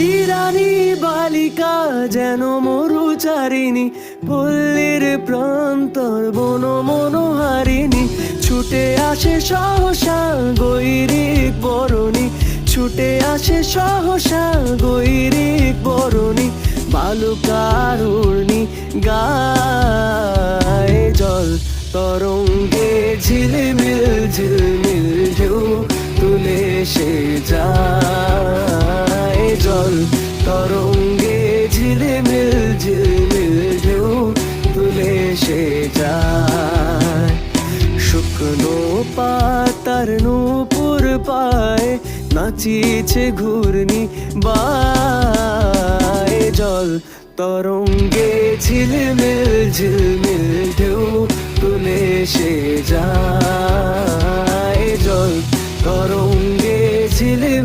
ইরানি বালিকা যেন মরুচারিণী, পল্লীর প্রান্তর বন মনোহারিণী, ছুটে আসে সহসা গৈরিক বরণী, ছুটে আসে সহসা গৈরিক বরণী, বালুকার উর্ণি গায়ে জল তরঙ্গে ঝিলমিল ঝিলমিল ঢেউ তুলে সে যায়। জল তরঙ্গে ঝিলমিল ঝিলমিল ঢেউ তুলে সে যায়। শুকনো পাতার নূপুর পায় নাচিছে ঘূর্ণি বায়। জল তরঙ্গে ঝিলমিল ঝিলমিল ঢেউ তুলে সে যায়। জল তরঙ্গে ঝিলমিল